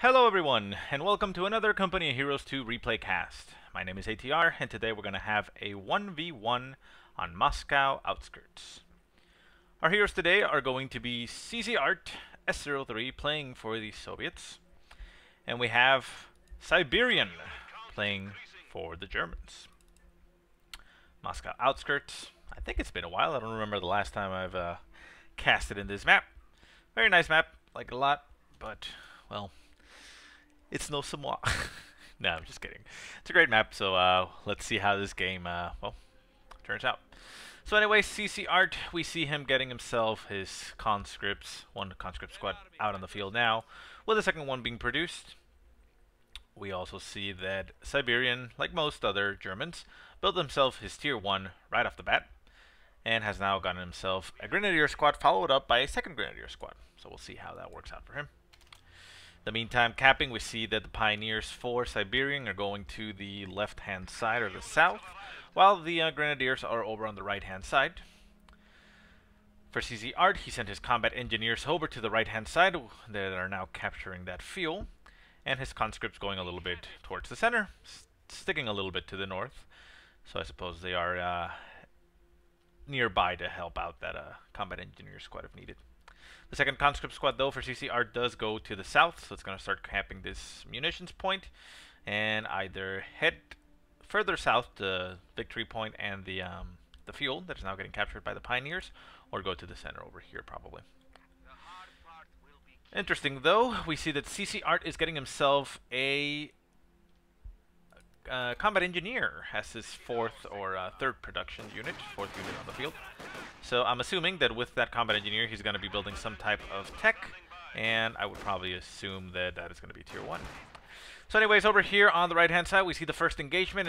Hello everyone, and welcome to another Company of Heroes 2 replay cast. My name is ATR, and today we're going to have a 1v1 on Moscow Outskirts. Our heroes today are going to be CcArtS03 playing for the Soviets, and we have Siberian playing for the Germans. Moscow Outskirts, I think it's been a while. I don't remember the last time I've casted in this map. Very nice map, like it a lot, but, well, it's no Samoa. No, I'm just kidding. It's a great map, so let's see how this game, turns out. So anyway, CcArt, we see him getting himself his conscripts, one conscript squad out on the field now, with the second one being produced. We also see that Siberian, like most other Germans, built himself his tier 1 right off the bat, and has now gotten himself a Grenadier squad followed up by a second Grenadier squad. So we'll see how that works out for him. In the meantime, capping, we see that the Pioneers for Siberian are going to the left-hand side, or the south, while the Grenadiers are over on the right-hand side. For CcArt, he sent his combat engineers over to the right-hand side that are now capturing that field, and his conscripts going a little bit towards the center, sticking a little bit to the north. So I suppose they are nearby to help out that combat engineer squad if needed. The second conscript squad, though, for CcArt does go to the south, so it's going to start camping this munitions point, and either head further south to Victory Point and the field that is now getting captured by the Pioneers, or go to the center over here, probably. Interesting, though, we see that CcArt is getting himself a combat engineer as his fourth or third production unit, fourth unit on the field. So I'm assuming that with that combat engineer, he's going to be building some type of tech, and I would probably assume that that is going to be tier 1. So anyways, over here on the right-hand side, we see the first engagement.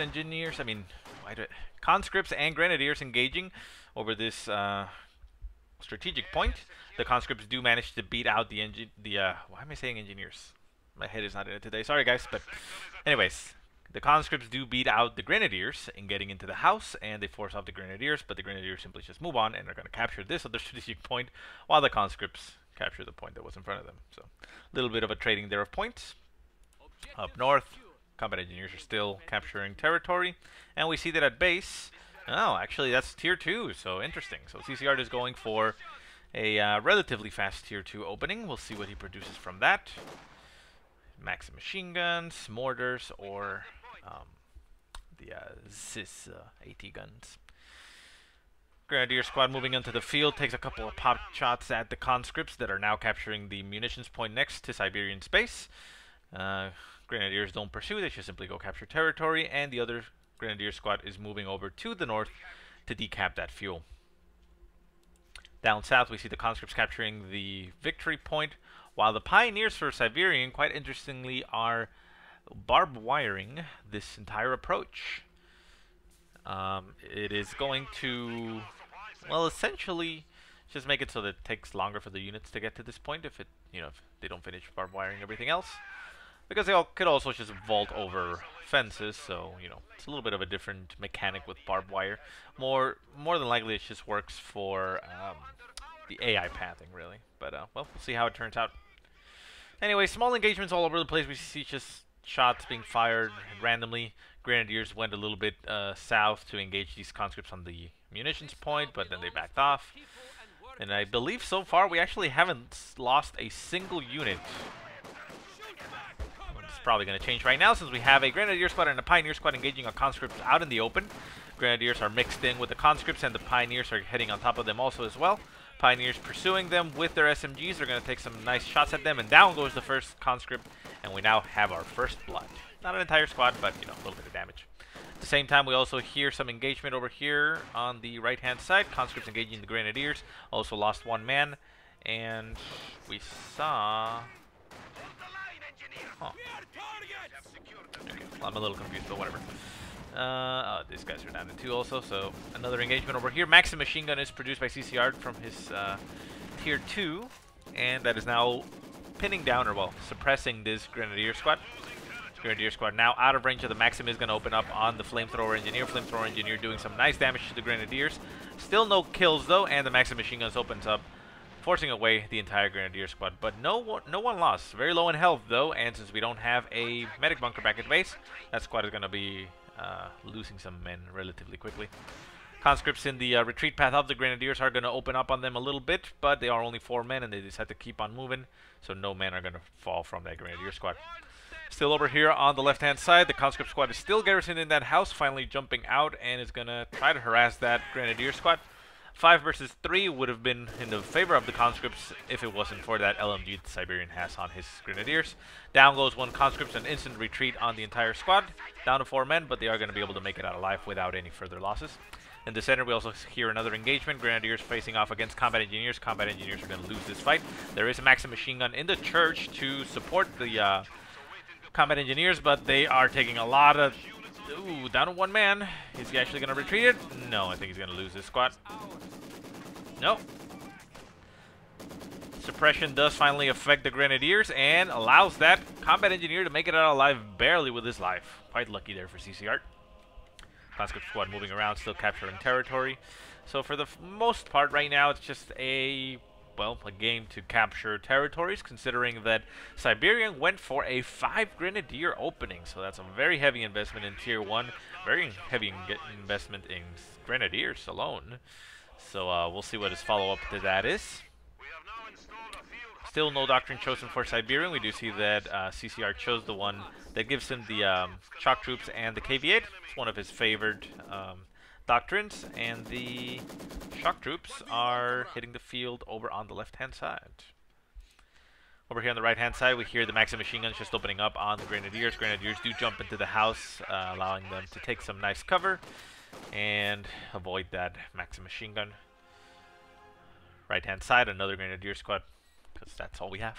Conscripts and Grenadiers engaging over this strategic point. The conscripts do manage to beat out why am I saying engineers? My head is not in it today. Sorry, guys. But anyways, the conscripts do beat out the Grenadiers in getting into the house, and they force off the Grenadiers, but the Grenadiers simply just move on and are going to capture this other strategic point, while the conscripts capture the point that was in front of them. So a little bit of a trading there of points. Up north, combat engineers are still capturing territory, and we see that at base, oh, actually that's tier 2, so interesting. So CcArt is going for a relatively fast tier 2 opening. We'll see what he produces from that. Maxim machine guns, mortars, or the CIS AT guns. Grenadier squad moving into the field takes a couple of pop shots at the conscripts that are now capturing the munitions point next to Siberian space. Grenadiers don't pursue, they just simply go capture territory, and the other Grenadier squad is moving over to the north to decap that fuel. Down south, we see the conscripts capturing the victory point, while the Pioneers for Siberian, quite interestingly, are barbed wiring this entire approach. It is going to, well, essentially just make it so that it takes longer for the units to get to this point if they don't finish barbed wiring everything else. Because they could also just vault over fences, so, it's a little bit of a different mechanic with barbed wire. More than likely, it just works for the AI pathing, really. But, well, we'll see how it turns out. Anyway, small engagements all over the place. We see just shots being fired randomly. Grenadiers went a little bit south to engage these conscripts on the munitions point, but then they backed off. And I believe so far we actually haven't lost a single unit. It's probably going to change right now since we have a Grenadier squad and a Pioneer squad engaging on conscripts out in the open. Grenadiers are mixed in with the conscripts, and the Pioneers are heading on top of them also as well. Pioneers pursuing them with their SMGs. They're going to take some nice shots at them, and down goes the first conscript, and we now have our first blood. Not an entire squad, but, a little bit of damage. At the same time, we also hear some engagement over here on the right-hand side. Conscripts engaging the Grenadiers. Also lost one man, and we saw... Oh. Okay, well, I'm a little confused, but whatever. These guys are down to 2 also, so another engagement over here. Maxim machine gun is produced by CcArt from his tier 2, and that is now pinning down, or well, suppressing this Grenadier squad. Grenadier squad now out of range of the Maxim is going to open up on the Flamethrower Engineer. Flamethrower Engineer doing some nice damage to the Grenadiers. Still no kills though, and the Maxim machine guns opens up forcing away the entire Grenadier squad. But no one lost. Very low in health, though, and since we don't have a medic bunker back at base, that squad is going to be losing some men relatively quickly. Conscripts in the retreat path of the Grenadiers are going to open up on them a little bit, but they are only 4 men, and they decide to keep on moving, so no men are going to fall from that Grenadier squad. Still over here on the left-hand side, the conscript squad is still garrisoned in that house, finally jumping out, and is going to try to harass that Grenadier squad. 5 versus 3 would have been in the favor of the conscripts if it wasn't for that LMG the Siberian has on his Grenadiers. Down goes 1 conscript, an instant retreat on the entire squad. Down to 4 men, but they are going to be able to make it out alive without any further losses. In the center, we also hear another engagement. Grenadiers facing off against combat engineers. Combat engineers are going to lose this fight. There is a Maxim machine gun in the church to support the combat engineers, but they are taking a lot of... Ooh, down to 1 man. Is he actually going to retreat it? No, I think he's going to lose this squad. Nope. Suppression does finally affect the Grenadiers and allows that combat engineer to make it out alive barely with his life. Quite lucky there for CcArt. Conscript squad moving around, still capturing territory. So for the most part right now, it's just a game to capture territories, considering that Siberian went for a 5 Grenadier opening. So that's a very heavy investment in Tier 1, very heavy investment in Grenadiers alone. So we'll see what his follow-up to that is. Still no doctrine chosen for Siberian. We do see that CcArtS chose the one that gives him the shock troops and the KV-8. It's one of his favored doctrines, and the shock troops are hitting the field over on the left-hand side. Over here on the right-hand side, we hear the Maxim machine guns just opening up on the Grenadiers. Grenadiers do jump into the house, allowing them to take some nice cover and avoid that Maxim machine gun. Right-hand side, another Grenadier squad, because that's all we have,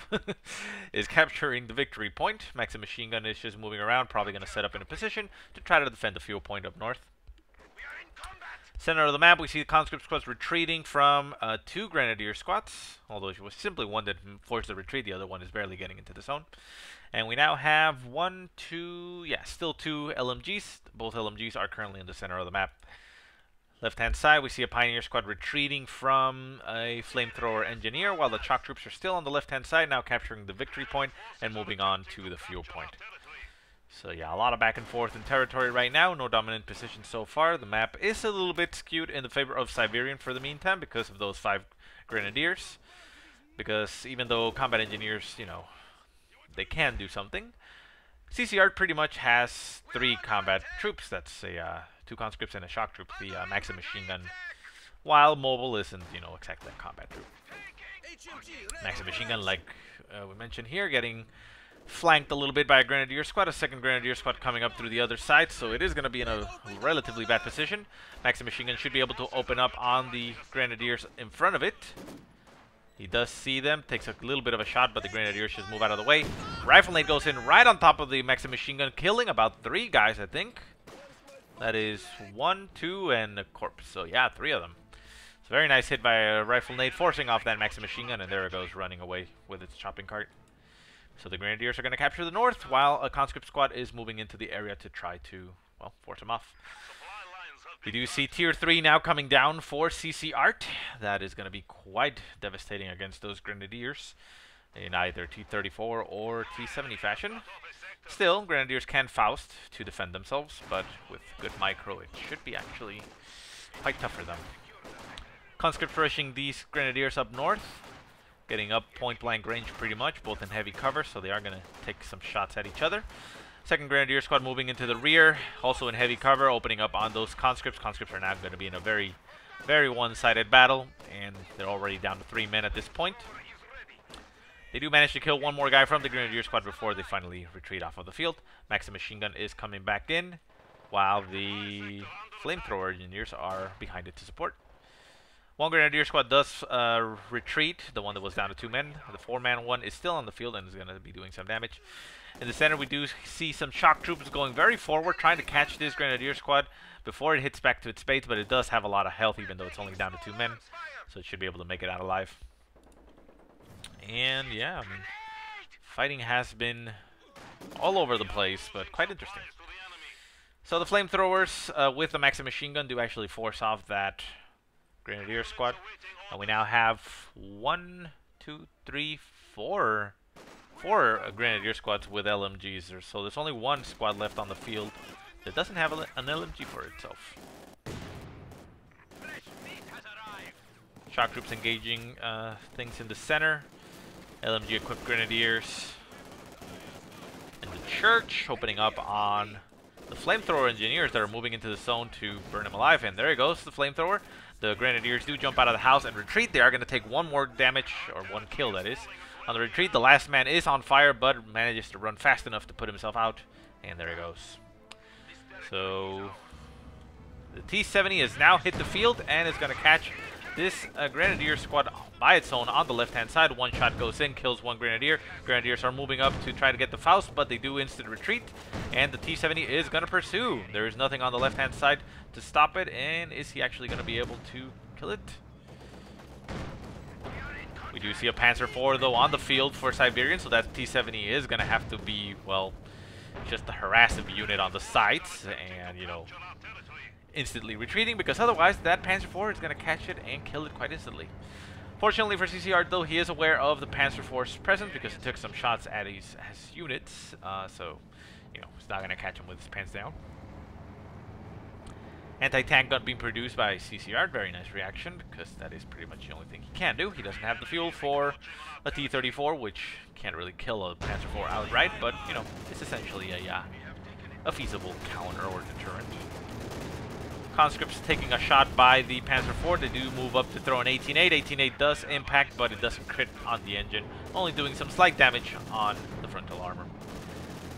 is capturing the victory point. Maxim machine gun is just moving around, probably going to set up in a position to try to defend the fuel point up north. Center of the map, we see the conscript squads retreating from 2 Grenadier squads, although it was simply one that forced the retreat, the other one is barely getting into the zone. And we now have still 2 LMGs. Both LMGs are currently in the center of the map. Left-hand side, we see a Pioneer squad retreating from a Flamethrower Engineer, while the shock troops are still on the left-hand side, now capturing the victory point and moving on to the fuel point. So yeah, a lot of back and forth in territory right now. No dominant position so far. The map is a little bit skewed in the favor of Siberian for the meantime because of those 5 Grenadiers. Because even though combat engineers, you know, they can do something, CcArtS pretty much has 3 combat troops. That's a 2 conscripts and a shock troop, the Maxim machine gun, while mobile isn't, you know, exactly a combat troop. Maxim machine gun, like we mentioned here, getting flanked a little bit by a Grenadier squad, a 2nd Grenadier squad coming up through the other side, so it is going to be in a relatively bad position. Maxim machine gun should be able to open up on the Grenadiers in front of it. He does see them, takes a little bit of a shot, but the Grenadiers just move out of the way. Rifle nade goes in right on top of the Maxim machine gun, killing about 3 guys, I think. That is 1, 2, and a corpse. So yeah, 3 of them. It's a very nice hit by a rifle nade, forcing off that Maxim machine gun, and there it goes, running away with its chopping cart. So the Grenadiers are going to capture the north, while a conscript squad is moving into the area to try to, well, force them off. We do see Tier 3 now coming down for CcArtS. That is going to be quite devastating against those Grenadiers in either T-34 or T-70 fashion. Still, Grenadiers can Faust to defend themselves, but with good micro, it should be actually quite tough for them. Conscripts rushing these Grenadiers up north, getting up point-blank range pretty much, both in heavy cover, so they are going to take some shots at each other. 2nd Grenadier squad moving into the rear, also in heavy cover, opening up on those conscripts. Conscripts are now going to be in a very, very one-sided battle, and they're already down to 3 men at this point. They do manage to kill 1 more guy from the Grenadier squad before they finally retreat off of the field. Maxim machine gun is coming back in, while the Flamethrower engineers are behind it to support. 1 Grenadier squad does retreat, the one that was down to 2 men. The 4-man one is still on the field and is going to be doing some damage. In the center, we do see some shock troops going very forward, trying to catch this Grenadier squad before it hits back to its base, but it does have a lot of health, even though it's only down to 2 men, so it should be able to make it out alive. And yeah, I mean, fighting has been all over the place, but quite interesting. So the Flamethrowers with the Maxim machine gun do actually force off that Grenadier squad. And we now have 1, 2, 3, 4 Grenadier squads with LMGs. So there's only one squad left on the field that doesn't have an LMG for itself. Shock troops engaging things in the center. LMG equipped Grenadiers in the church, opening up on the flamethrower engineers that are moving into the zone to burn him alive. And there he goes, the flamethrower. The Grenadiers do jump out of the house and retreat. They are going to take one more damage, or one kill that is. On the retreat, the last man is on fire, but manages to run fast enough to put himself out. And there he goes. So the T-70 has now hit the field and is going to catch this Grenadier squad by its own on the left-hand side. One shot goes in, kills one Grenadier. Grenadiers are moving up to try to get the Faust, but they do instant retreat. And the T-70 is going to pursue. There is nothing on the left-hand side to stop it. And is he actually going to be able to kill it? We do see a Panzer IV, though, on the field for Siberian. So that T-70 is going to have to be, well, just a harassive unit on the sides. And, you know, instantly retreating, because otherwise that Panzer IV is going to catch it and kill it quite instantly. Fortunately for CcArtS, though, he is aware of the Panzer IV's presence because he took some shots at his units, so, you know, he's not going to catch him with his pants down. Anti-tank gun being produced by CcArtS, very nice reaction, because that is pretty much the only thing he can do. He doesn't have the fuel for a T-34, which can't really kill a Panzer IV outright, but, you know, it's essentially a feasible counter or deterrent. Conscripts taking a shot by the Panzer IV. They do move up to throw an 18-8. 18-8 does impact, but it doesn't crit on the engine, only doing some slight damage on the frontal armor.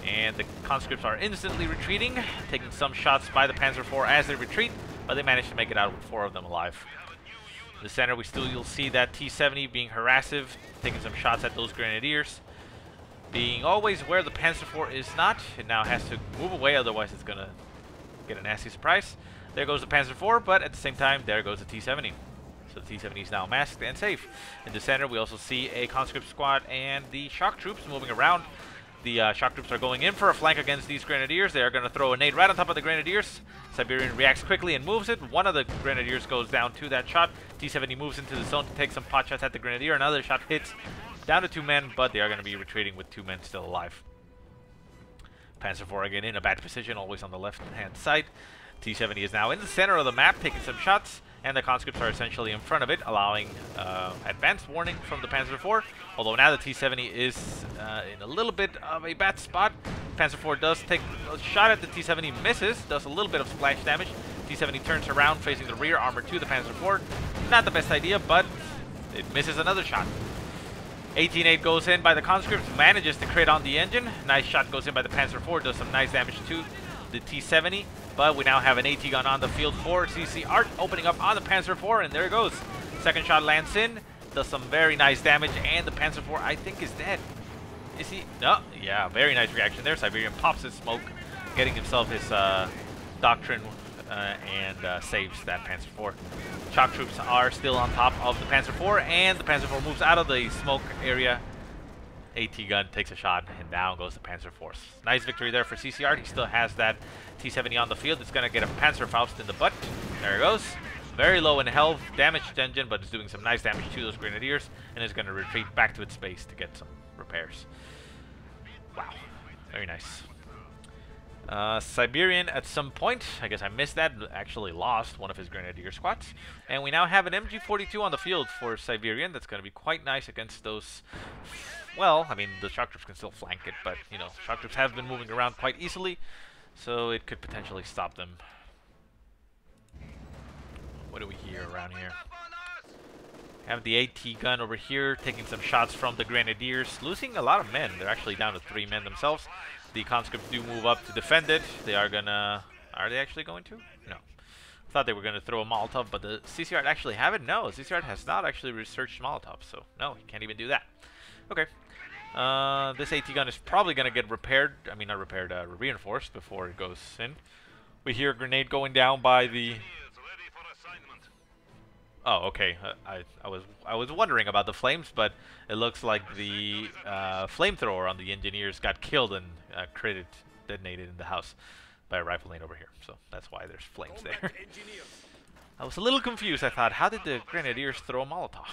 And the conscripts are instantly retreating, taking some shots by the Panzer IV as they retreat, but they manage to make it out with 4 of them alive. In the center, you'll see that T-70 being harassive, taking some shots at those Grenadiers. Being always where the Panzer IV is not, it now has to move away, otherwise it's going to get a nasty surprise. There goes the Panzer IV, but at the same time, there goes the T-70. So the T-70 is now masked and safe. In the center, we also see a conscript squad and the shock troops moving around. The shock troops are going in for a flank against these Grenadiers. They are going to throw a nade right on top of the Grenadiers. Siberian reacts quickly and moves it. One of the Grenadiers goes down to that shot. T-70 moves into the zone to take some pot shots at the Grenadier. Another shot hits down to 2 men, but they are going to be retreating with 2 men still alive. Panzer IV again in a bad position, always on the left-hand side. T-70 is now in the center of the map, taking some shots, and the conscripts are essentially in front of it, allowing advanced warning from the Panzer IV. Although now the T-70 is in a little bit of a bad spot. Panzer IV does take a shot at the T-70, misses, does a little bit of splash damage. T-70 turns around, facing the rear armor to the Panzer IV. Not the best idea, but it misses another shot. 18-8 goes in by the conscripts, manages to crit on the engine. Nice shot goes in by the Panzer IV, does some nice damage to the T-70. But we now have an AT gun on the field for CcArtS, opening up on the Panzer IV, and there it goes. Second shot lands in, does some very nice damage, and the Panzer IV, I think, is dead. Is he? No. Yeah, very nice reaction there. Siberian pops his smoke, getting himself his doctrine, and saves that Panzer IV. Shock troops are still on top of the Panzer IV, and the Panzer IV moves out of the smoke area. AT gun takes a shot, and down goes the Panzer IV. Nice victory there for CcArtS. He still has that T-70 on the field. It's going to get a Panzer Faust in the butt. There it goes. Very low in health, damaged engine, but it's doing some nice damage to those Grenadiers, and is going to retreat back to its base to get some repairs. Wow. Very nice. Siberian, at some point, I guess I missed that, actually lost one of his Grenadier squads. And we now have an MG42 on the field for Siberian. That's going to be quite nice against those... Well, I mean, the shock troops can still flank it, but, you know, shock troops have been moving around quite easily, so it could potentially stop them. What do we hear around here? Have the AT gun over here, taking some shots from the Grenadiers, losing a lot of men. They're actually down to 3 men themselves. The conscripts do move up to defend it. They are gonna... Are they actually going to? No. I thought they were gonna throw a Molotov, but the CcArtS actually have it? No, CcArtS has not actually researched Molotov, so no, he can't even do that. Okay. This AT gun is probably gonna get repaired. I mean, not repaired, reinforced before it goes in. We hear a grenade going down by the... Oh, okay. I was wondering about the flames, but it looks like the flamethrower on the engineers got killed and detonated in the house by a rifle lane over here. So that's why there's flames there. I was a little confused. I thought, how did the Grenadiers throw a Molotov?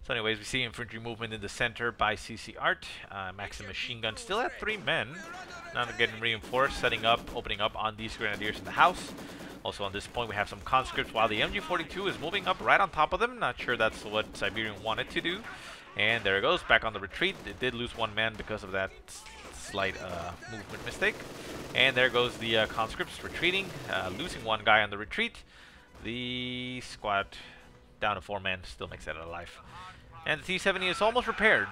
So anyways, we see infantry movement in the center by CcArt. Maxim machine gun still at 3 men. Now they're getting reinforced, setting up, opening up on these Grenadiers in the house. Also on this point we have some conscripts while the MG42 is moving up right on top of them. Not sure that's what Siberian wanted to do. And there it goes, back on the retreat. It did lose 1 man because of that slight movement mistake. And there goes the conscripts retreating, losing 1 guy on the retreat. The squad down to 4 men, still makes it alive. And the T-70 is almost repaired.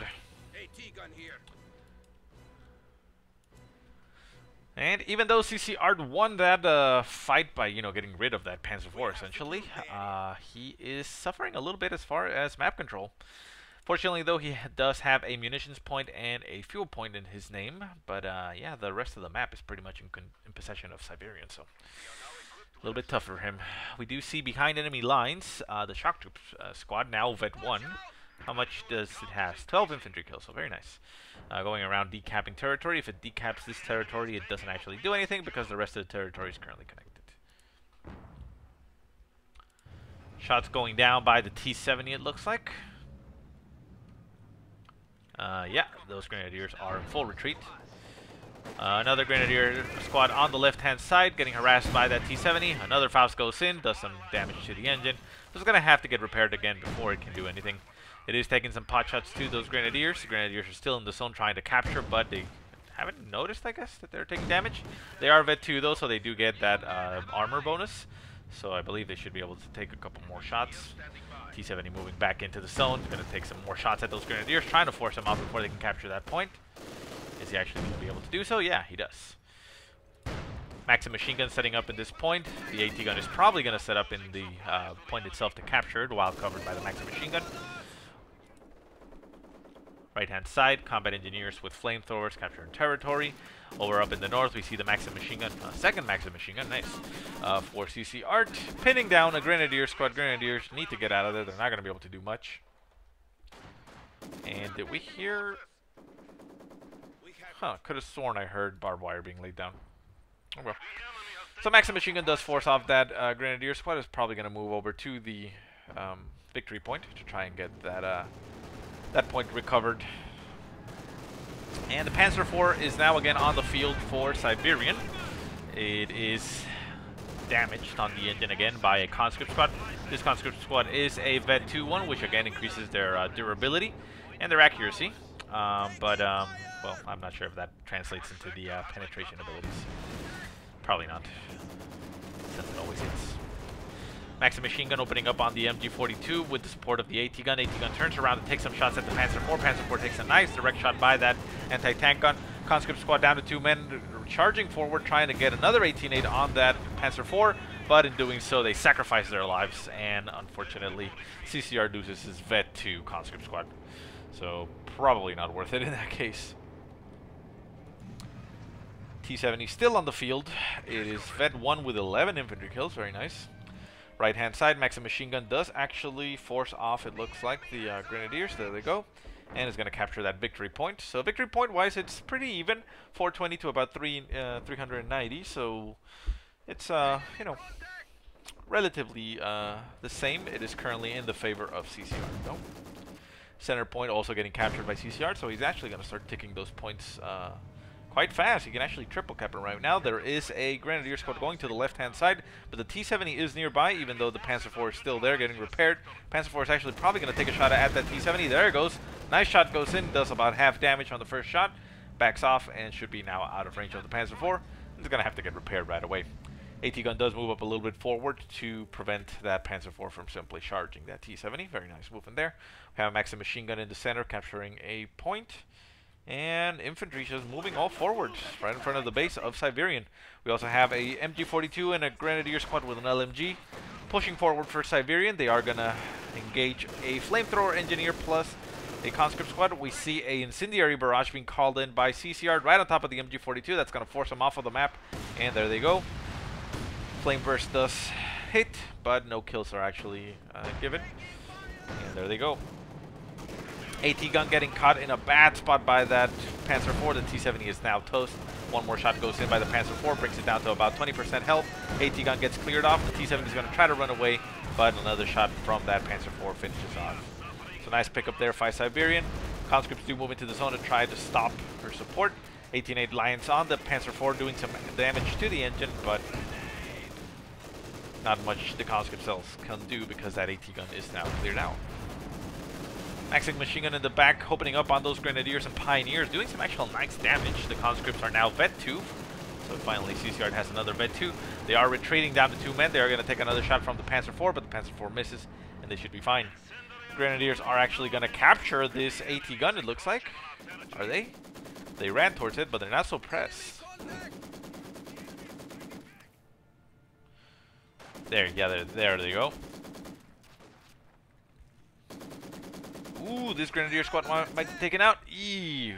And even though CcArt won that fight by, getting rid of that Panzer IV, essentially, he is suffering a little bit as far as map control. Fortunately, though, he does have a munitions point and a fuel point in his name. But, yeah, the rest of the map is pretty much in possession of Siberian, so a little bit tough for him. We do see behind enemy lines, the shock troops squad, now Vet 1. How much does it have? 12 infantry kills, so very nice. Going around decapping territory. If it decaps this territory, it doesn't actually do anything because the rest of the territory is currently connected. Shots going down by the T-70, it looks like. Yeah, those Grenadiers are in full retreat. Another Grenadier squad on the left-hand side getting harassed by that T-70. Another Faust goes in, does some damage to the engine. It's going to have to get repaired again before it can do anything. It is taking some pot shots to those Grenadiers. The Grenadiers are still in the zone trying to capture, but they haven't noticed, I guess, that they're taking damage. They are Vet 2, though, so they do get that armor bonus. So I believe they should be able to take a couple more shots. T-70 moving back into the zone. Going to take some more shots at those Grenadiers, trying to force them out before they can capture that point. Is he actually going to be able to do so? Yeah, he does. Maxim machine gun setting up in this point. The AT gun is probably going to set up in the point itself to capture it while covered by the Maxim machine gun. Right-hand side, combat engineers with flamethrowers capturing territory. Over up in the north, we see the Maxim machine gun, second Maxim machine gun, nice, for CcArt, pinning down a Grenadier squad. Grenadiers need to get out of there. They're not going to be able to do much. And did we hear... Huh, could have sworn I heard barbed wire being laid down. Oh well. So Maxim machine gun does force off that Grenadier squad. Is probably going to move over to the victory point to try and get that that point recovered. And the Panzer IV is now again on the field for Siberian. It is damaged on the engine again by a conscript squad. This conscript squad is a Vet 2 one, which again increases their durability and their accuracy. Well, I'm not sure if that translates into the penetration abilities. Probably not, since it always hits. Maxim machine gun opening up on the MG42 with the support of the AT gun. AT gun turns around and takes some shots at the Panzer IV. Panzer IV takes a nice direct shot by that anti-tank gun. Conscript squad down to 2 men, charging forward, trying to get another 18-8 on that Panzer IV. But in doing so, they sacrifice their lives, and unfortunately, CcArt loses his Vet 2 conscript squad. So probably not worth it in that case. T-70 still on the field. It is Vet 1 with 11 infantry kills. Very nice. Right-hand side, Maxim machine gun does actually force off, it looks like, the Grenadiers. There they go. And is going to capture that victory point. So victory point-wise, it's pretty even. 420 to about 390. So it's, you know, relatively the same. It is currently in the favor of CcArt, though. Center point also getting captured by CcArt, so he's actually going to start ticking those points quite fast. He can actually triple cap it right now. There is a Grenadier squad going to the left-hand side, but the T-70 is nearby, even though the Panzer IV is still there getting repaired. Panzer IV is actually probably going to take a shot at that T-70. There it goes. Nice shot goes in, does about half damage on the first shot, backs off, and should be now out of range of the Panzer IV. It's going to have to get repaired right away. AT gun does move up a little bit forward to prevent that Panzer IV from simply charging that T-70. Very nice movement there. We have a Maxim machine gun in the center capturing a point. And infantry just moving all forward, right in front of the base of Siberian. We also have a MG42 and a Grenadier squad with an LMG pushing forward for Siberian. They are going to engage a flamethrower engineer plus a conscript squad. We see a incendiary barrage being called in by CcArt right on top of the MG42. That's going to force them off of the map. And there they go. Flame burst does hit, but no kills are actually given. And there they go. AT gun getting caught in a bad spot by that Panzer IV. The T-70 is now toast. One more shot goes in by the Panzer IV, brings it down to about 20% health. AT gun gets cleared off. The T-70 is going to try to run away, but another shot from that Panzer IV finishes off. So nice pickup there by Siberian. Conscripts do move into the zone to try to stop her support. 18-8 Lions on the Panzer IV doing some damage to the engine, but not much the conscript cells can do because that AT gun is now cleared out. Maxing machine gun in the back, opening up on those grenadiers and pioneers, doing some actual nice damage. The conscripts are now vet 2, so finally CcArtS has another vet 2. They are retreating down to 2 men. They are going to take another shot from the Panzer IV, but the Panzer IV misses, and they should be fine. Grenadiers are actually going to capture this AT gun, it looks like. Are they? They ran towards it, but they're not so pressed. There, yeah, there they go. Ooh, this Grenadier squad might be taken out. Eee,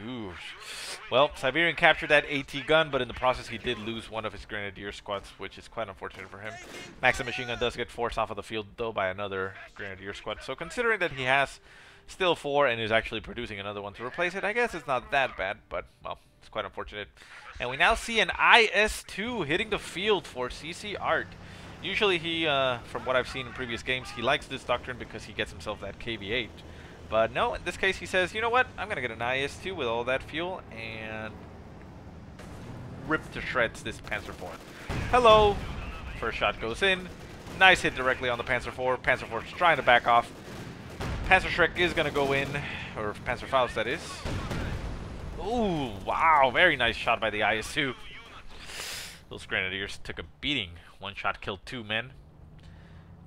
well, Siberian captured that AT gun, but in the process he did lose one of his Grenadier squads, which is quite unfortunate for him. Maxim machine gun does get forced off of the field, though, by another Grenadier squad. So considering that he has still 4 and is actually producing another one to replace it, I guess it's not that bad, but, well, it's quite unfortunate. And we now see an IS-2 hitting the field for CcArtS. Usually he, from what I've seen in previous games, he likes this doctrine because he gets himself that KV-8. But no, in this case he says, you know what, I'm going to get an IS-2 with all that fuel and rip to shreds this Panzer IV. Hello! First shot goes in. Nice hit directly on the Panzer IV. Panzer IV is trying to back off. Panzer Shrek is going to go in, or Panzer Faust that is. Ooh, wow, very nice shot by the IS-2. Those Grenadiers took a beating. One shot killed 2 men.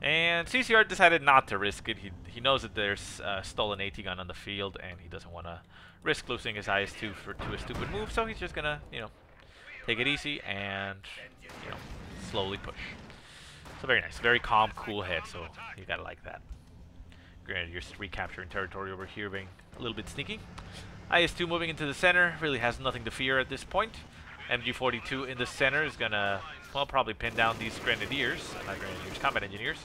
And CcArtS decided not to risk it. He knows that there's a stolen AT gun on the field, and he doesn't want to risk losing his IS-2 to a stupid move, so he's just going to, you know, take it easy and, you know, slowly push. So very nice. Very calm, cool head, so you got to like that. Grenadiers recapturing territory over here, being a little bit sneaky. IS-2 moving into the center, really has nothing to fear at this point. MG42 in the center is going to, well, probably pin down these Grenadiers. Not Grenadiers, combat engineers.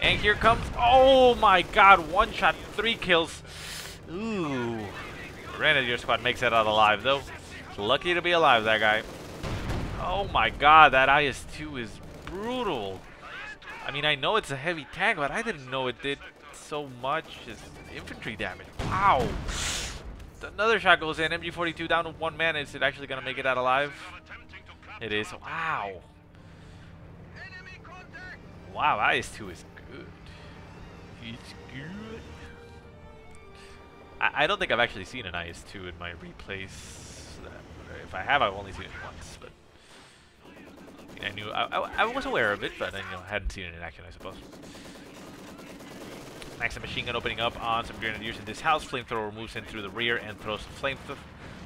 And here comes, oh my god, 1 shot, 3 kills. Ooh. Grenadier squad makes it out alive, though. Lucky to be alive, that guy. Oh my god, that IS-2 is brutal. I mean, I know it's a heavy tank, but I didn't know it did so much as infantry damage. Wow. Another shot goes in. MG42 down to 1 man. Is it actually going to make it out alive? It is. Wow. Wow, IS-2 is good. It's good. I don't think I've actually seen an IS-2 in my replays. If I have, I've only seen it once. But I knew I was aware of it, but I hadn't seen it in action, I suppose. Maxim machine gun opening up on some Grenadiers in this house. Flamethrower moves in through the rear and throws some flame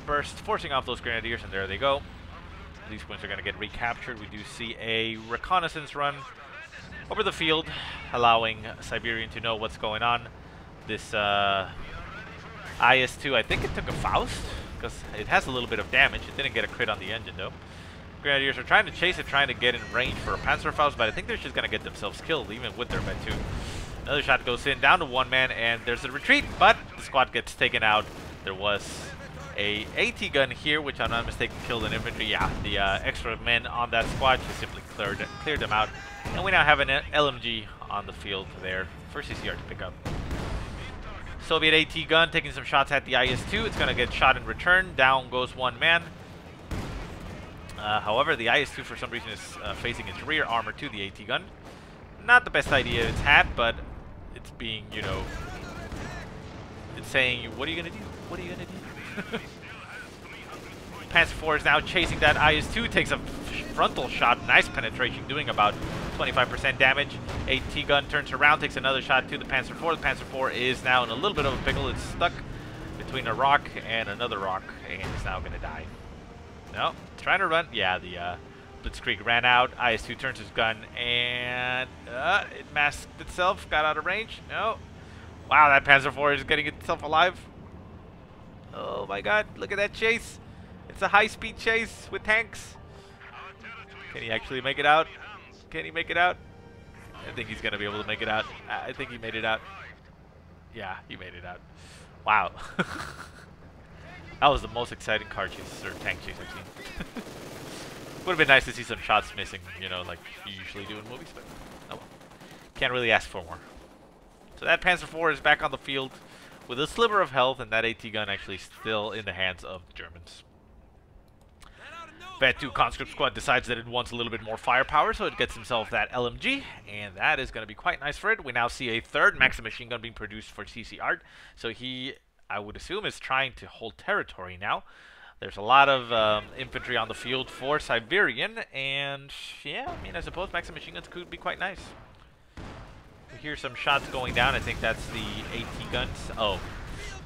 burst, forcing off those Grenadiers, and there they go. These points are going to get recaptured. We do see a reconnaissance run over the field, allowing Siberian to know what's going on. This IS-2, I think it took a Faust, because it has a little bit of damage. It didn't get a crit on the engine, though. Grenadiers are trying to chase it, trying to get in range for a Panzer Faust, but I think they're just going to get themselves killed, even with their Med 2. Another shot goes in, down to 1 man, and there's a retreat, but the squad gets taken out. There was a AT gun here, which I'm not mistaken killed an infantry. Yeah, the extra men on that squad just simply cleared them out. And we now have an LMG on the field there for CcArtS to pick up. Soviet AT gun taking some shots at the IS-2. It's going to get shot in return. Down goes 1 man. However, the IS-2 for some reason is facing its rear armor to the AT gun. Not the best idea it's had, but it's being, you know, it's saying, what are you going to do? What are you going to do? Panzer IV is now chasing that IS-2, takes a frontal shot, nice penetration, doing about 25% damage. AT gun turns around, takes another shot to the Panzer IV. The Panzer IV is now in a little bit of a pickle. It's stuck between a rock and another rock, and is now going to die. No, trying to run. Yeah, the Blitzkrieg ran out. IS-2 turns his gun, and it masked itself, got out of range. No. Wow, that Panzer IV is getting itself alive. Oh my god, look at that chase. It's a high-speed chase with tanks. Can he actually make it out? Can he make it out? I think he's going to be able to make it out. I think he made it out. Yeah, he made it out. Wow. That was the most exciting car chase or tank chase I've seen. Would have been nice to see some shots missing, you know, like you usually do in movies, but oh well. Can't really ask for more. So that Panzer IV is back on the field with a sliver of health, and that AT gun actually still in the hands of the Germans. Vet 2 Conscript Squad decides that it wants a little bit more firepower, so it gets himself that LMG, and that is going to be quite nice for it. We now see a third Maxim machine gun being produced for CcArt, so he, I would assume, is trying to hold territory now. There's a lot of infantry on the field for Siberian, and yeah, I mean, I suppose Maxim machine guns could be quite nice. We hear some shots going down. I think that's the AT guns.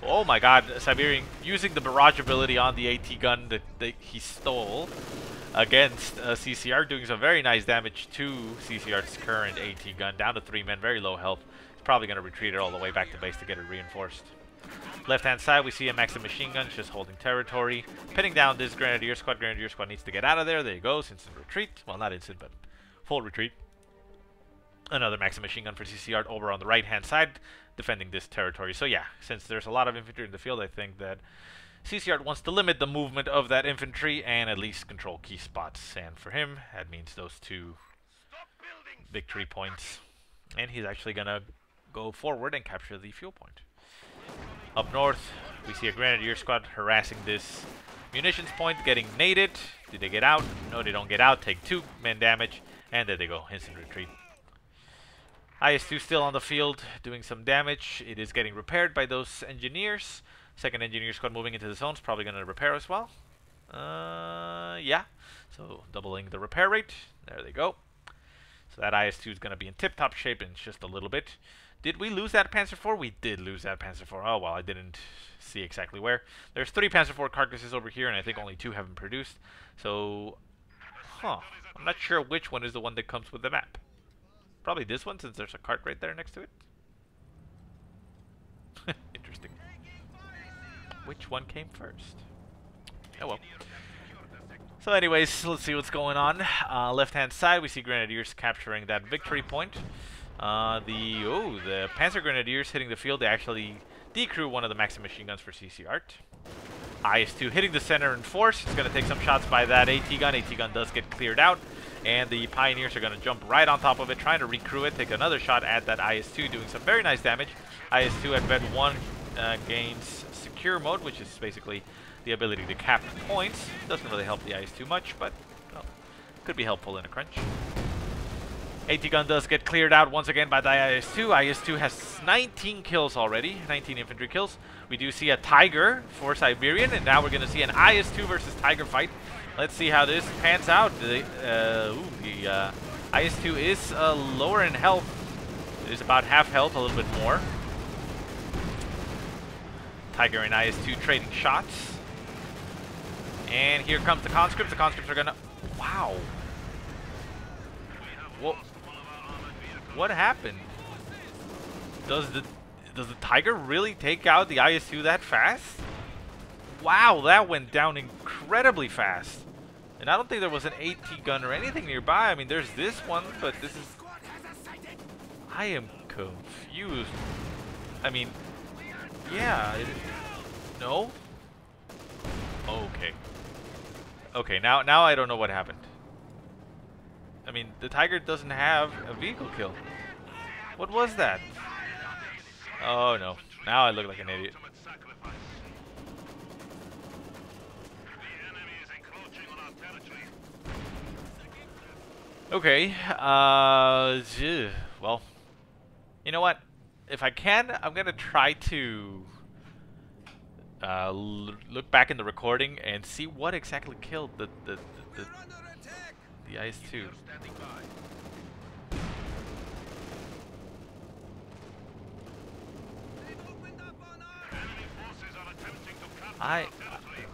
Oh my god, Siberian using the barrage ability on the AT gun that he stole against CcArt, doing some very nice damage to CcArt's current AT gun, down to 3 men, very low health. He's probably going to retreat it all the way back to base to get it reinforced. Left-hand side, we see a Maxim machine gun just holding territory, pinning down this Grenadier Squad. Grenadier Squad needs to get out of there. There you go, instant retreat. Well, not instant, but full retreat. Another Maxim machine gun for CcArt over on the right-hand side, defending this territory. So yeah, since there's a lot of infantry in the field, I think that CcArt wants to limit the movement of that infantry and at least control key spots. And for him, that means those 2 victory points. And he's actually going to go forward and capture the fuel point. Up north, we see a Grenadier Squad harassing this munitions point, getting naded. Did they get out? No, they don't get out. Take 2 men damage, and there they go. Instant retreat. IS-2 still on the field, doing some damage. It is getting repaired by those engineers. Second engineer squad moving into the zones, probably going to repair as well. Yeah. So doubling the repair rate. There they go. So that IS-2 is going to be in tip-top shape in just a little bit. Did we lose that Panzer IV? We did lose that Panzer IV. Oh, well, I didn't see exactly where. There's 3 Panzer IV carcasses over here, and I think only 2 have been produced. So, I'm not sure which one is the one that comes with the map. Probably this one, since there's a cart right there next to it. Interesting. Which one came first? Oh well. So anyways, let's see what's going on. Left-hand side, we see Grenadiers capturing that victory point. The Panzer Grenadiers hitting the field. They actually decrew one of the Maxim machine guns for CcArt. IS-2 hitting the center in force. It's going to take some shots by that AT gun. AT gun does get cleared out. And the Pioneers are going to jump right on top of it, trying to recrew it, take another shot at that IS-2, doing some very nice damage. IS-2 at Vet 1 gains secure mode, which is basically the ability to cap points. Doesn't really help the IS-2 much, but well, could be helpful in a crunch. AT gun does get cleared out once again by the IS-2. IS-2 has 19 kills already, 19 infantry kills. We do see a Tiger for Siberian, and now we're going to see an IS-2 versus Tiger fight. Let's see how this pans out. The IS-2 is lower in health. It is about half health, a little bit more. Tiger and IS-2 trading shots. And here comes the conscripts. The conscripts are gonna... Wow. What happened? Does the Tiger really take out the IS-2 that fast? Wow, that went down incredibly fast. And I don't think there was an AT gun or anything nearby. I mean, there's this one, but this is... I am confused. I mean, yeah. No? Okay. Okay, now I don't know what happened. I mean, the Tiger doesn't have a vehicle kill. What was that? Oh no. Now I look like an idiot. Okay, well, you know what? If I can, I'm gonna try to look back in the recording and see what exactly killed the IS-2.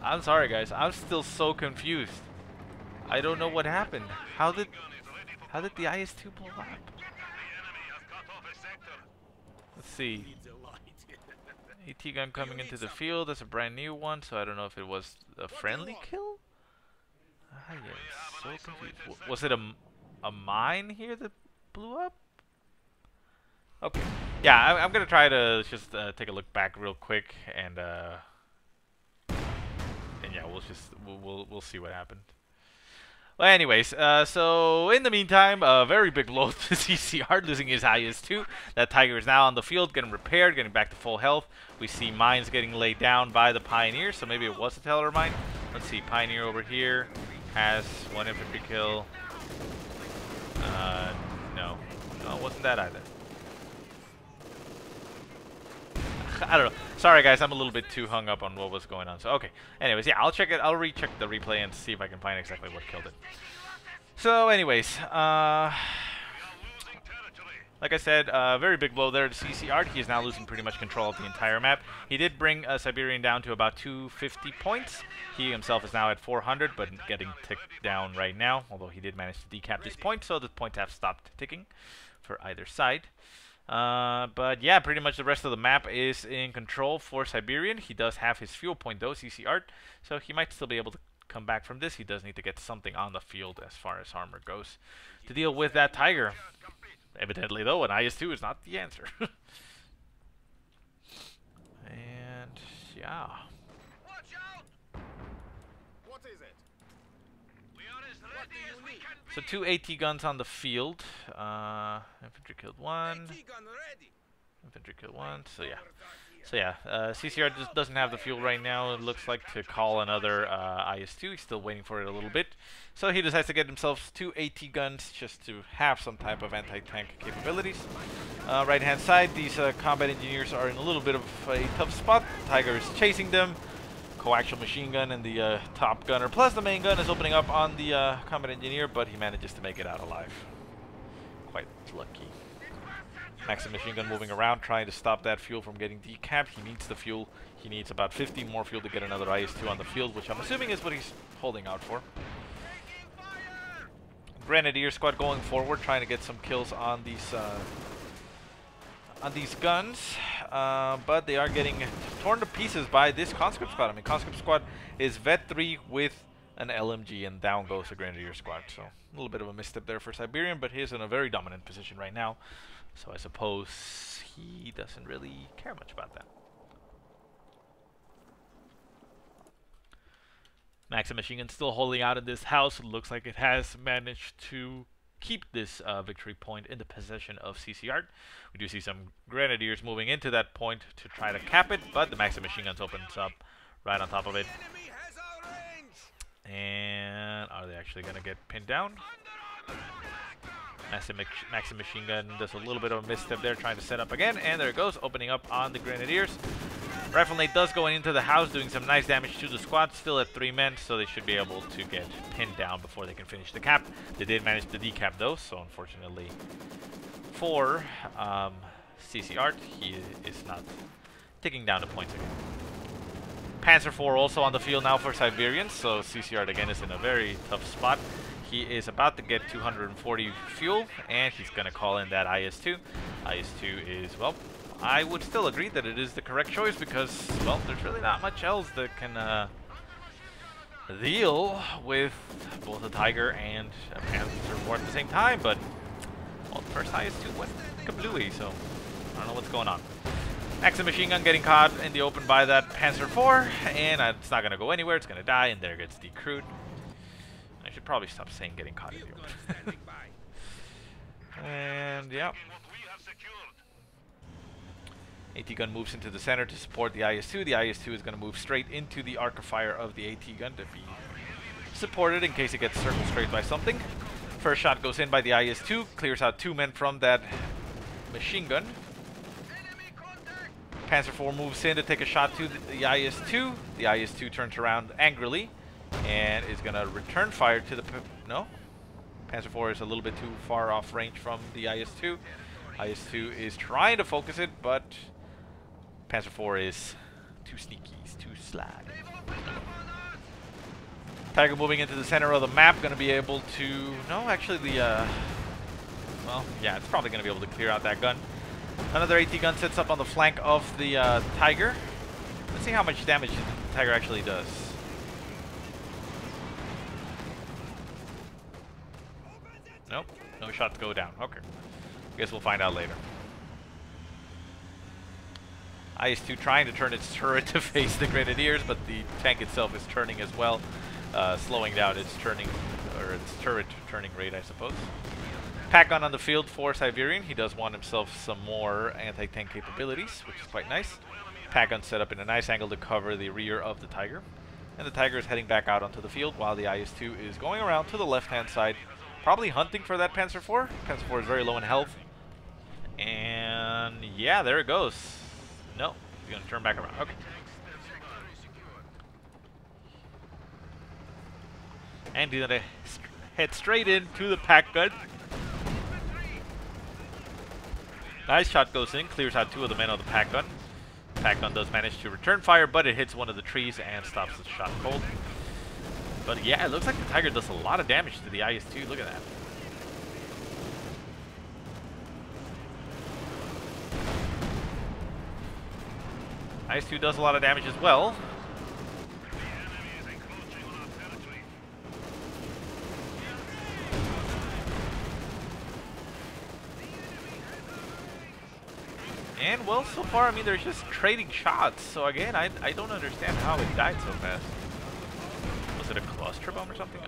I'm sorry, guys. I'm still so confused. I don't know what happened. How did the IS-2 blow up? Let's see. AT gun coming into the field. That's a brand new one, so I don't know if it was a friendly kill. I am so confused. Was it a mine here that blew up? Okay. Yeah, I'm gonna try to just take a look back real quick, and yeah, we'll see what happened. Well, anyways, so in the meantime, a very big blow to CcArts, losing his IS-2. That Tiger is now on the field, getting repaired, getting back to full health. We see mines getting laid down by the Pioneer, so maybe it was a Teller mine. Let's see, Pioneer over here has 1 infantry kill. No, it wasn't that either. I don't know. Sorry, guys. I'm a little bit too hung up on what was going on. So, okay. Anyways, yeah, I'll check it. I'll recheck the replay and see if I can find exactly what killed it. So, anyways, like I said, very big blow there to CcArts. He is now losing pretty much control of the entire map. He did bring Siberian down to about 250 points. He himself is now at 400, but getting ticked down right now, although he did manage to decap this point, so the points have stopped ticking for either side. But yeah, pretty much the rest of the map is in control for Siberian. He does have his fuel point though, CcArts, so he might still be able to come back from this. He does need to get something on the field as far as armor goes to deal with that Tiger. Evidently though, an IS-2 is not the answer. And yeah. So 2 AT guns on the field. Infantry killed 1. Infantry killed 1. So yeah. CcArts just doesn't have the fuel right now. It looks like to call another IS-2. He's still waiting for it a little bit. So he decides to get himself 2 AT guns just to have some type of anti-tank capabilities. Right hand side, these combat engineers are in a little bit of a tough spot. Tiger is chasing them. Coaxial machine gun and the top gunner plus the main gun is opening up on the combat engineer, but he manages to make it out alive. Quite lucky. Maxim machine gun moving around trying to stop that fuel from getting decapped. He needs the fuel. He needs about 50 more fuel to get another IS-2 on the field, which I'm assuming is what he's holding out for. Grenadier squad going forward, trying to get some kills on these guns, but they are getting torn to pieces by this conscript squad. I mean, conscript squad is Vet 3 with an LMG, and down goes the Grenadier squad. So a little bit of a misstep there for Siberian, but he's in a very dominant position right now. So I suppose he doesn't really care much about that. Maxim machine gun still holding out in this house. It looks like it has managed to keep this victory point in the possession of CcArts. We do see some Grenadiers moving into that point to try to cap it, but the Maxim machine guns opens up right on top of it. And are they actually going to get pinned down? Maxim machine gun does a little bit of a misstep there, trying to set up again, and there it goes, opening up on the Grenadiers. Rifle Nate does go into the house, doing some nice damage to the squad, still at 3 men, so they should be able to get pinned down before they can finish the cap. They did manage to decap though, so unfortunately for CcArts, he is not taking down the points again. Panzer IV also on the field now for Siberian, so CcArts again is in a very tough spot. He is about to get 240 fuel, and he's going to call in that IS-2. IS-2 is, well, I would still agree that it is the correct choice because, well, there's really not much else that can deal with both a Tiger and a Panzer IV at the same time, but, well, the first IS-2 went kablooey, so I don't know what's going on. Maxim machine gun getting caught in the open by that Panzer IV, and it's not going to go anywhere, it's going to die, and there gets decrewed. I should probably stop saying getting caught in the open. And, yeah. AT gun moves into the center to support the IS-2. The IS-2 is going to move straight into the arc of fire of the AT gun to be supported in case it gets circle straight by something. First shot goes in by the IS-2, clears out 2 men from that machine gun. Panzer IV moves in to take a shot to the IS-2. The IS-2 turns around angrily and is going to return fire to the... No? Panzer IV is a little bit too far off range from the IS-2. IS-2 is trying to focus it, but Panzer IV is too sneaky, he's too sly. Tiger moving into the center of the map, going to be able to... No, actually the... well, yeah, it's probably going to be able to clear out that gun. Another AT gun sets up on the flank of the Tiger. Let's see how much damage the Tiger actually does. Nope, no shots go down. Okay. Guess we'll find out later. IS-2 trying to turn its turret to face the Grenadiers, but the tank itself is turning as well, slowing down its turning, or its turret turning rate, I suppose. Pack gun on the field for Siberian. He does want himself some more anti-tank capabilities, which is quite nice. Pack gun set up in a nice angle to cover the rear of the Tiger. And the Tiger is heading back out onto the field while the IS-2 is going around to the left-hand side, probably hunting for that Panzer IV. Panzer IV is very low in health. And yeah, there it goes. No, he's going to turn back around. Okay. And he's going to head straight into the pack gun. Nice shot goes in, clears out 2 of the men of the pack gun. Pack gun does manage to return fire, but it hits one of the trees and stops the shot cold. But yeah, it looks like the Tiger does a lot of damage to the IS-2. Look at that. IS-2 does a lot of damage as well. And, well, so far, I mean, they're just trading shots. So, again, I don't understand how it died so fast. Was it a cluster bomb or something?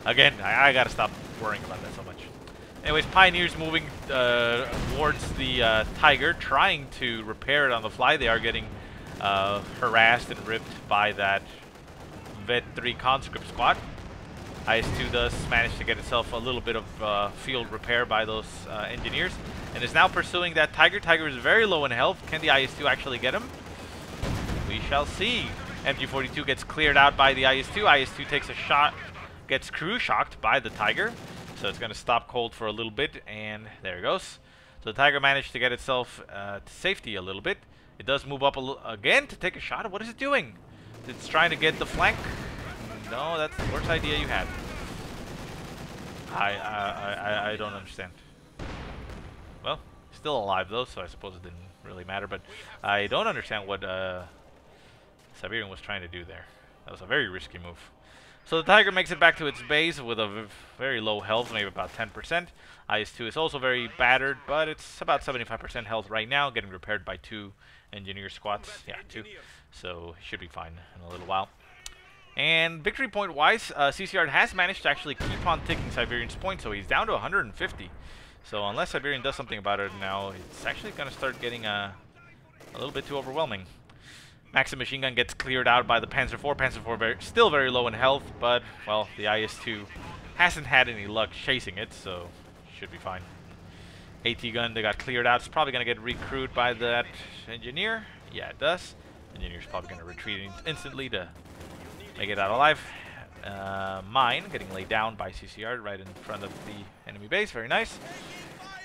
Again, I gotta stop worrying about that so much. Anyways, Pioneers moving towards the Tiger, trying to repair it on the fly. They are getting harassed and ripped by that Vet 3 conscript squad. IS-2 does manage to get itself a little bit of field repair by those engineers, and is now pursuing that Tiger. Tiger is very low in health. Can the IS-2 actually get him? We shall see. MG42 gets cleared out by the IS-2. IS-2 takes a shot, gets crew shocked by the Tiger, so it's going to stop cold for a little bit, and there it goes. So the Tiger managed to get itself to safety a little bit. It does move up again to take a shot. What is it doing? It's trying to get the flank. No, that's the worst idea you had. I don't understand. Well, still alive though, so I suppose it didn't really matter. But I don't understand what Siberian was trying to do there. That was a very risky move. So the Tiger makes it back to its base with a very low health, maybe about 10%. IS-2 is also very battered, but it's about 75% health right now, getting repaired by 2 engineer squads. Yeah, 2. So should be fine in a little while. And victory point wise, CcArtS has managed to actually keep on taking Siberian's points, so he's down to 150. So unless Siberian does something about it now, it's actually going to start getting a little bit too overwhelming. Maxim machine gun gets cleared out by the Panzer IV. Panzer IV still very low in health, but, well, the IS-2 hasn't had any luck chasing it, so should be fine. AT gun, they got cleared out. It's probably going to get recruited by that engineer. Yeah, it does. Engineer's probably going to retreat instantly to make it out alive. Mine getting laid down by CcArtS right in front of the enemy base. Very nice.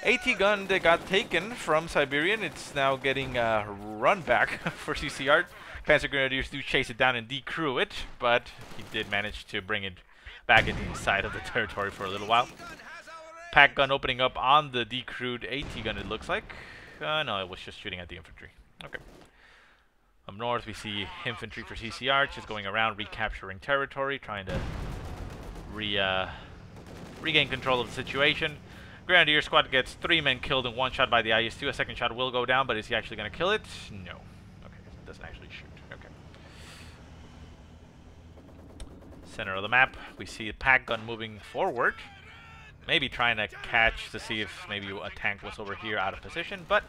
AT gun that got taken from Siberian. It's now getting run back for CcArtS. Panzer Grenadiers do chase it down and decrew it, but he did manage to bring it back inside of the territory for a little while. Pack gun opening up on the decrewed AT gun, it looks like. No, it was just shooting at the infantry. Okay. Up north, we see infantry for CcArtS just going around recapturing territory, trying to regain control of the situation. Grenadier squad gets 3 men killed in 1 shot by the IS-2. A second shot will go down, but is he actually going to kill it? No. Okay, it doesn't actually shoot. Okay. Center of the map, we see a pack gun moving forward. Maybe trying to catch to see if maybe a tank was over here out of position, but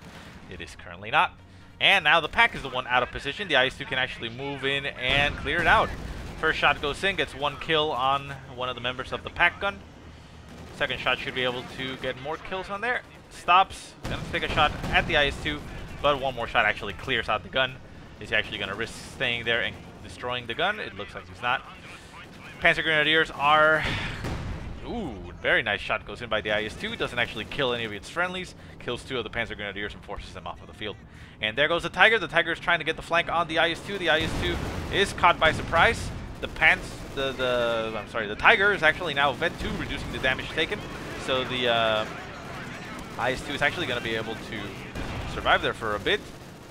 it is currently not. And now the pack is the one out of position. The IS-2 can actually move in and clear it out. First shot goes in, gets 1 kill on one of the members of the pack gun. Second shot should be able to get more kills on there. Stops, gonna take a shot at the IS-2, but 1 more shot actually clears out the gun. Is he actually gonna risk staying there and destroying the gun? It looks like he's not. Panzer Grenadiers are... Ooh, very nice shot goes in by the IS-2. Doesn't actually kill any of its friendlies. Kills 2 of the Panzer Grenadiers and forces them off of the field. And there goes the Tiger. The Tiger is trying to get the flank on the IS-2. The IS-2 is caught by surprise. The Tiger is actually now Vet 2, reducing the damage taken. So the IS-2 is actually going to be able to survive there for a bit.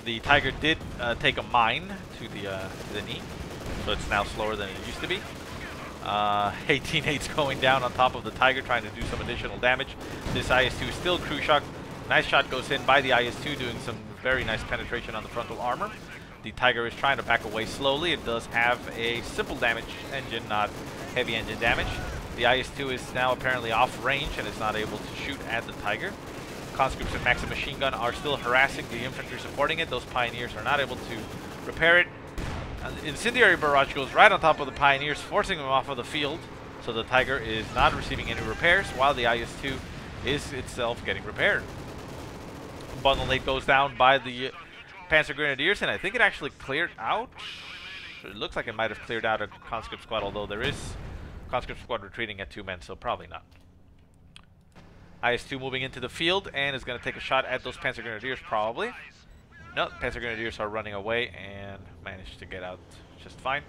The Tiger did take a mine to the knee, so it's now slower than it used to be. 18-8's going down on top of the Tiger, trying to do some additional damage. This IS-2 is still crew shock. Nice shot goes in by the IS-2, doing some very nice penetration on the frontal armor. The Tiger is trying to back away slowly. It does have a simple damage engine, not heavy engine damage. The IS-2 is now apparently off range and is not able to shoot at the Tiger. Conscripts and Maxim machine gun are still harassing the infantry supporting it. Those Pioneers are not able to repair it. Incendiary barrage goes right on top of the Pioneers, forcing them off of the field. So the Tiger is not receiving any repairs, while the IS-2 is itself getting repaired. Bundle 8 goes down by the Panzer Grenadiers, and I think it actually cleared out. It looks like it might have cleared out a conscript squad, although there is conscript squad retreating at 2 men, so probably not. IS-2 moving into the field and is going to take a shot at those Panzer Grenadiers, probably. No, Panzer Grenadiers are running away and managed to get out just fine.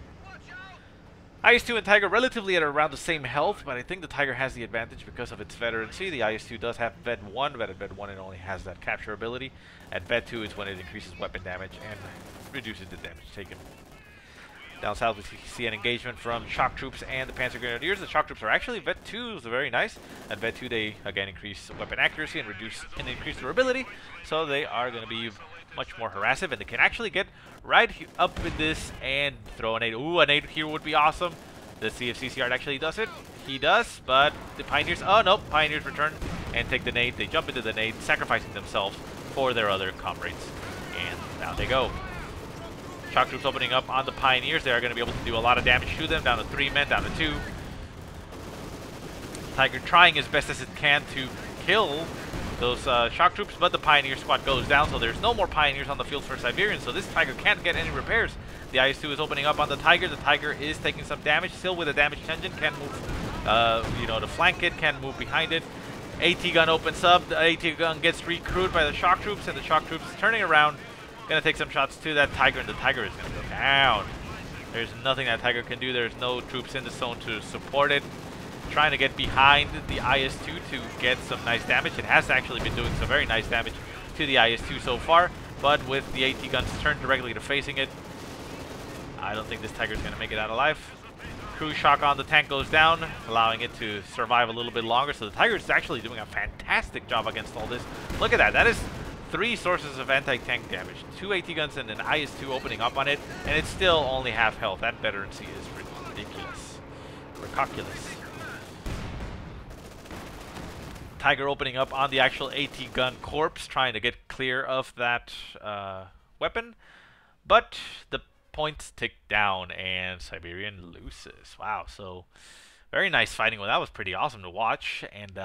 IS-2 and Tiger relatively at around the same health, but I think the Tiger has the advantage because of its veterancy. The IS-2 does have Vet 1, but at Vet 1 it only has that capture ability. At Vet 2 is when it increases weapon damage and reduces the damage taken. Down south we see an engagement from shock troops and the Panzer Grenadiers. The shock troops are actually Vet 2, so very nice. At Vet 2 they again increase weapon accuracy and increase durability, so they are going to be much more harassive, and they can actually get right up in this and throw a nade. Ooh, a nade here would be awesome. Let's see if CcArtS actually does it. He does, but the Pioneers, oh nope, Pioneers return and take the nade. They jump into the nade, sacrificing themselves for their other comrades. And down they go. Shock troops opening up on the Pioneers. They are going to be able to do a lot of damage to them. Down to 3 men, down to 2. Tiger trying as best as it can to kill those shock troops, but the Pioneer squad goes down, so there's no more Pioneers on the field for Siberian, so this Tiger can't get any repairs. The IS-2 is opening up on the Tiger. The Tiger is taking some damage, still with a damaged engine, can move, you know, to flank it, can move behind it. AT gun opens up, the AT gun gets recruited by the shock troops, and the shock troops is turning around, gonna take some shots to that Tiger, and the Tiger is gonna go down. There's nothing that Tiger can do. There's no troops in the zone to support it. Trying to get behind the IS-2 to get some nice damage. It has actually been doing some very nice damage to the IS-2 so far, but with the AT guns turned directly to facing it, I don't think this Tiger is going to make it out alive. Cruise shock on the tank goes down, allowing it to survive a little bit longer, so the Tiger is actually doing a fantastic job against all this. Look at that. That is 3 sources of anti-tank damage. 2 AT guns and an IS-2 opening up on it, and it's still only half health. That veterancy is ridiculous. Ridiculous. Tiger opening up on the actual AT gun corpse, trying to get clear of that weapon, but the points tick down and Siberian loses. Wow, so very nice fighting. Well, that was pretty awesome to watch, and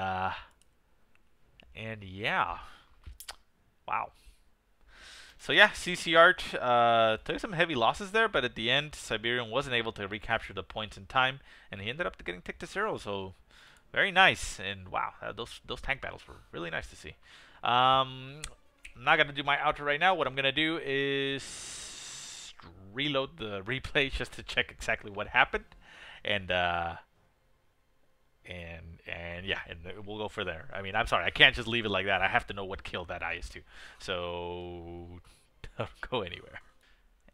yeah, wow. So yeah, CcArtS took some heavy losses there, but at the end, Siberian wasn't able to recapture the points in time, and he ended up getting ticked to 0. So very nice, and wow, those tank battles were really nice to see. I'm not gonna do my outro right now. What I'm gonna do is reload the replay just to check exactly what happened, and yeah, and we'll go for there. I mean, I'm sorry, I can't just leave it like that. I have to know what killed that IS-2. So don't go anywhere.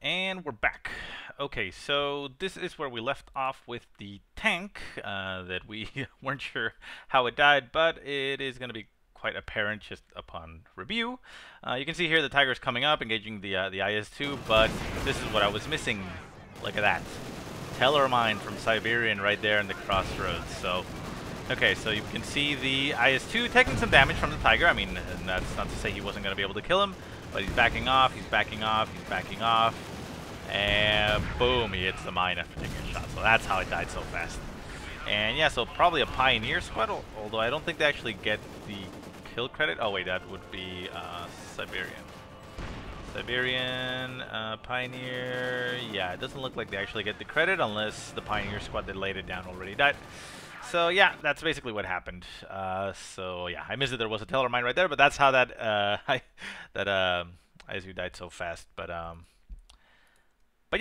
And we're back. Okay, so this is where we left off with the tank that we weren't sure how it died, but it is going to be quite apparent just upon review. You can see here the Tiger is coming up, engaging the IS-2, but this is what I was missing. Look at that. Tellermine from Siberian right there in the crossroads. So, okay, so you can see the IS-2 taking some damage from the Tiger. I mean, and that's not to say he wasn't going to be able to kill him, but he's backing off, he's backing off, he's backing off. And boom, he hits the mine after taking a shot. So that's how it died so fast. And yeah, so probably a Pioneer squad, although I don't think they actually get the kill credit. Oh wait, that would be Siberian. Siberian, Pioneer, yeah, it doesn't look like they actually get the credit unless the Pioneer squad that laid it down already died. So yeah, that's basically what happened. So yeah, I missed it. There was a Teller mine right there, but that's how that ISU died so fast. But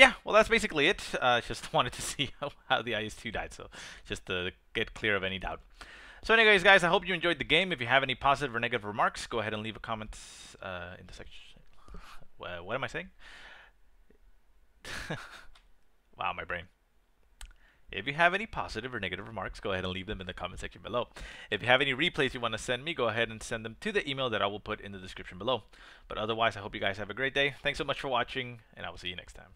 yeah, well, that's basically it. Just wanted to see how the IS-2 died, so just to get clear of any doubt. So anyways, guys, I hope you enjoyed the game. If you have any positive or negative remarks, go ahead and leave a comment in the section. What am I saying? Wow, my brain. If you have any positive or negative remarks, go ahead and leave them in the comment section below. If you have any replays you want to send me, go ahead and send them to the email that I will put in the description below. But otherwise, I hope you guys have a great day. Thanks so much for watching, and I will see you next time.